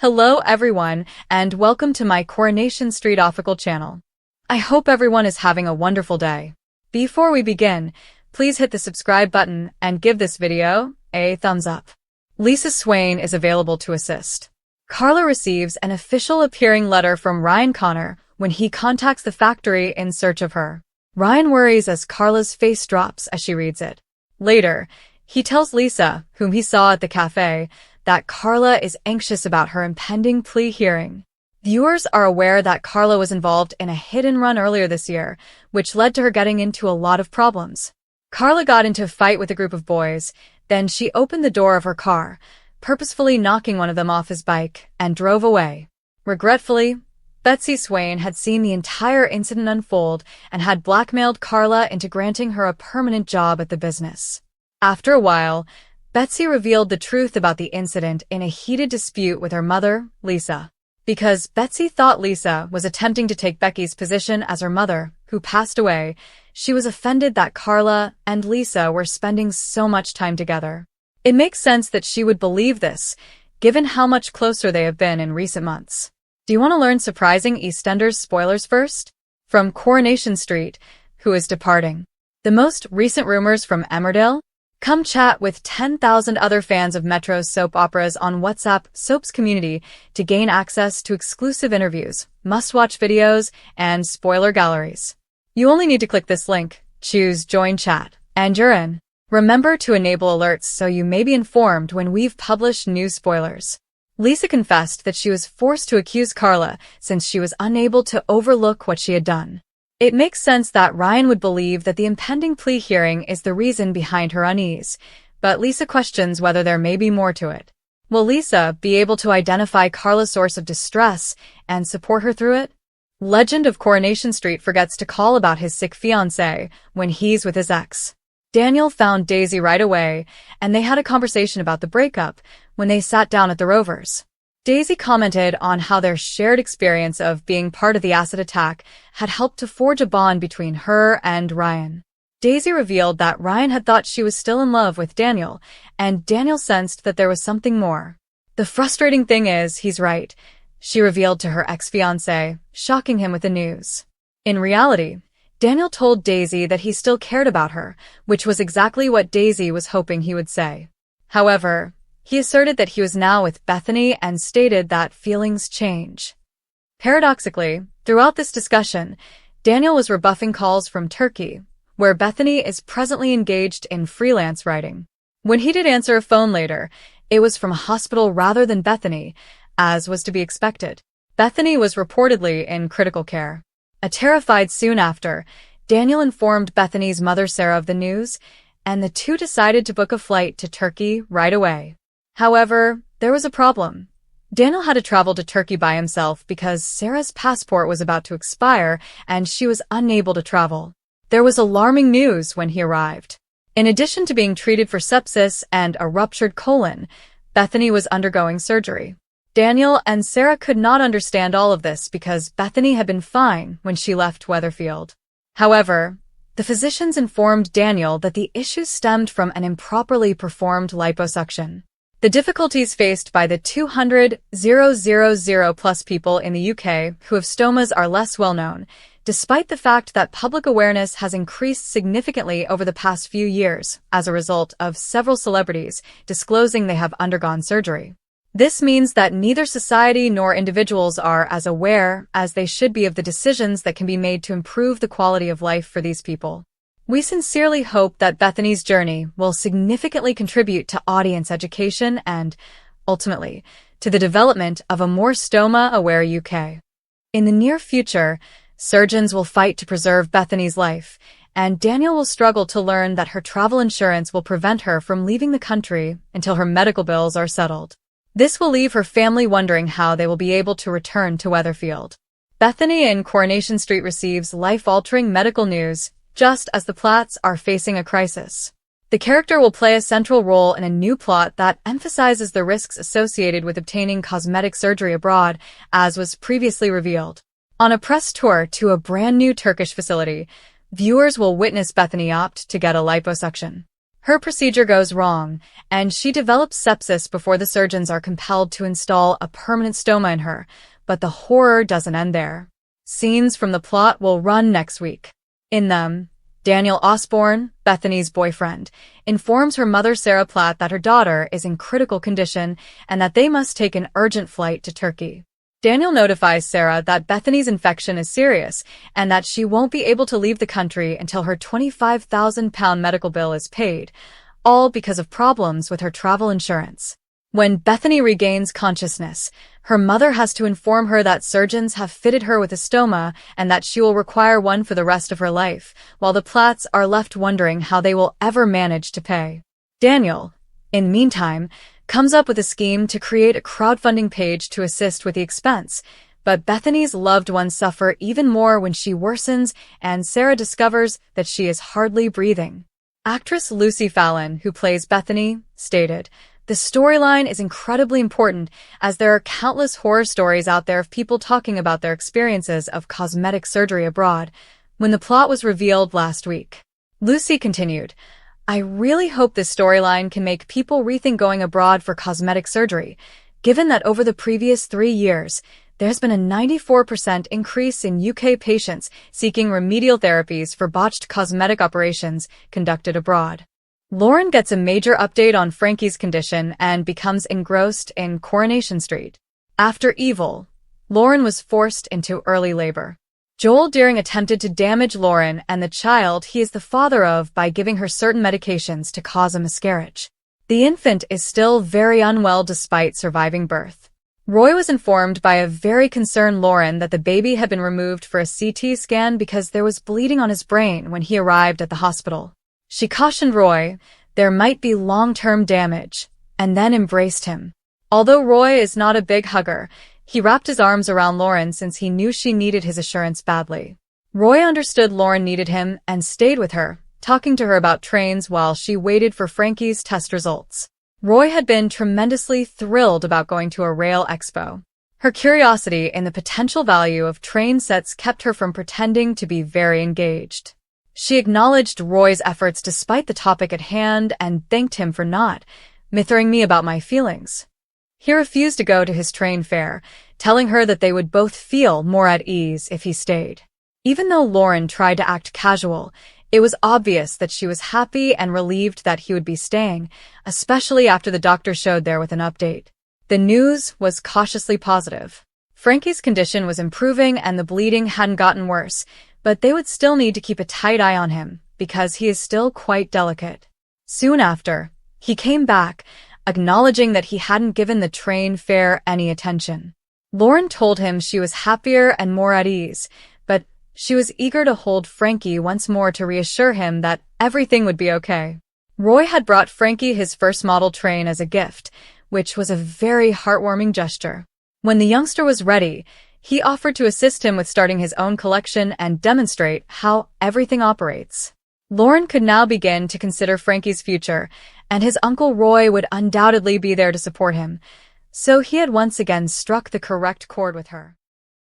Hello everyone, and welcome to my Coronation Street official channel. I hope everyone is having a wonderful day. Before we begin, please hit the subscribe button and give this video a thumbs up. Lisa Swain is available to assist. Carla receives an official appearing letter from Ryan Connor when he contacts the factory in search of her. Ryan worries as Carla's face drops as she reads it. Later, he tells Lisa, whom he saw at the cafe, that Carla is anxious about her impending plea hearing. Viewers are aware that Carla was involved in a hit-and-run earlier this year, which led to her getting into a lot of problems. Carla got into a fight with a group of boys, then she opened the door of her car, purposefully knocking one of them off his bike, and drove away. Regretfully, Betsy Swain had seen the entire incident unfold and had blackmailed Carla into granting her a permanent job at the business. After a while, Betsy revealed the truth about the incident in a heated dispute with her mother, Lisa. Because Betsy thought Lisa was attempting to take Becky's position as her mother, who passed away, she was offended that Carla and Lisa were spending so much time together. It makes sense that she would believe this, given how much closer they have been in recent months. Do you want to learn surprising EastEnders spoilers first? From Coronation Street, who is departing? The most recent rumors from Emmerdale? Come chat with 10,000 other fans of Metro's soap operas on WhatsApp Soaps community to gain access to exclusive interviews, must-watch videos, and spoiler galleries. You only need to click this link, choose Join Chat, and you're in. Remember to enable alerts so you may be informed when we've published new spoilers. Lisa confessed that she was forced to accuse Carla since she was unable to overlook what she had done. It makes sense that Ryan would believe that the impending plea hearing is the reason behind her unease, but Lisa questions whether there may be more to it. Will Lisa be able to identify Carla's source of distress and support her through it? Legend of Coronation Street forgets to call about his sick fiancé when he's with his ex. Daniel found Daisy right away, and they had a conversation about the breakup when they sat down at the Rovers. Daisy commented on how their shared experience of being part of the acid attack had helped to forge a bond between her and Ryan. Daisy revealed that Ryan had thought she was still in love with Daniel, and Daniel sensed that there was something more. The frustrating thing is, he's right, she revealed to her ex-fiancé, shocking him with the news. In reality, Daniel told Daisy that he still cared about her, which was exactly what Daisy was hoping he would say. However, he asserted that he was now with Bethany and stated that feelings change. Paradoxically, throughout this discussion, Daniel was rebuffing calls from Turkey, where Bethany is presently engaged in freelance writing. When he did answer a phone later, it was from a hospital rather than Bethany, as was to be expected. Bethany was reportedly in critical care. Terrified soon after, Daniel informed Bethany's mother Sarah of the news, and the two decided to book a flight to Turkey right away. However, there was a problem. Daniel had to travel to Turkey by himself because Sarah's passport was about to expire and she was unable to travel. There was alarming news when he arrived. In addition to being treated for sepsis and a ruptured colon, Bethany was undergoing surgery. Daniel and Sarah could not understand all of this because Bethany had been fine when she left Weatherfield. However, the physicians informed Daniel that the issues stemmed from an improperly performed liposuction. The difficulties faced by the 200,000 plus people in the UK who have stomas are less well known, despite the fact that public awareness has increased significantly over the past few years as a result of several celebrities disclosing they have undergone surgery. This means that neither society nor individuals are as aware as they should be of the decisions that can be made to improve the quality of life for these people. We sincerely hope that Bethany's journey will significantly contribute to audience education and, ultimately, to the development of a more stoma-aware UK. In the near future, surgeons will fight to preserve Bethany's life, and Daniel will struggle to learn that her travel insurance will prevent her from leaving the country until her medical bills are settled. This will leave her family wondering how they will be able to return to Weatherfield. Bethany in Coronation Street receives life-altering medical news, just as the Platts are facing a crisis. The character will play a central role in a new plot that emphasizes the risks associated with obtaining cosmetic surgery abroad, as was previously revealed. On a press tour to a brand new Turkish facility, viewers will witness Bethany opt to get a liposuction. Her procedure goes wrong, and she develops sepsis before the surgeons are compelled to install a permanent stoma in her, but the horror doesn't end there. Scenes from the plot will run next week. In them, Daniel Osborne, Bethany's boyfriend, informs her mother Sarah Platt that her daughter is in critical condition and that they must take an urgent flight to Turkey. Daniel notifies Sarah that Bethany's infection is serious and that she won't be able to leave the country until her £25,000 medical bill is paid, all because of problems with her travel insurance. When Bethany regains consciousness, her mother has to inform her that surgeons have fitted her with a stoma and that she will require one for the rest of her life, while the Platts are left wondering how they will ever manage to pay. Daniel, in the meantime, comes up with a scheme to create a crowdfunding page to assist with the expense, but Bethany's loved ones suffer even more when she worsens and Sarah discovers that she is hardly breathing. Actress Lucy Fallon, who plays Bethany, stated, "The storyline is incredibly important as there are countless horror stories out there of people talking about their experiences of cosmetic surgery abroad." When the plot was revealed last week, Lucy continued, "I really hope this storyline can make people rethink going abroad for cosmetic surgery, given that over the previous 3 years, there's been a 94% increase in UK patients seeking remedial therapies for botched cosmetic operations conducted abroad." Lauren gets a major update on Frankie's condition and becomes engrossed in Coronation Street. After Evil, Lauren was forced into early labor. Joel Deering attempted to damage Lauren and the child he is the father of by giving her certain medications to cause a miscarriage. The infant is still very unwell despite surviving birth. Roy was informed by a very concerned Lauren that the baby had been removed for a CT scan because there was bleeding on his brain when he arrived at the hospital. She cautioned Roy there might be long-term damage, and then embraced him. Although Roy is not a big hugger, he wrapped his arms around Lauren since he knew she needed his assurance badly. Roy understood Lauren needed him and stayed with her, talking to her about trains while she waited for Frankie's test results. Roy had been tremendously thrilled about going to a rail expo. Her curiosity in the potential value of train sets kept her from pretending to be very engaged. She acknowledged Roy's efforts despite the topic at hand and thanked him for not mithering me about my feelings. He refused to go to his train fare, telling her that they would both feel more at ease if he stayed. Even though Lauren tried to act casual, it was obvious that she was happy and relieved that he would be staying, especially after the doctor showed there with an update. The news was cautiously positive. Frankie's condition was improving and the bleeding hadn't gotten worse, but they would still need to keep a tight eye on him because he is still quite delicate. Soon after, he came back, acknowledging that he hadn't given the train fare any attention. Lauren told him she was happier and more at ease, but she was eager to hold Frankie once more to reassure him that everything would be okay. Roy had brought Frankie his first model train as a gift, which was a very heartwarming gesture. When the youngster was ready, he offered to assist him with starting his own collection and demonstrate how everything operates. Lauren could now begin to consider Frankie's future, and his uncle Roy would undoubtedly be there to support him, so he had once again struck the correct chord with her.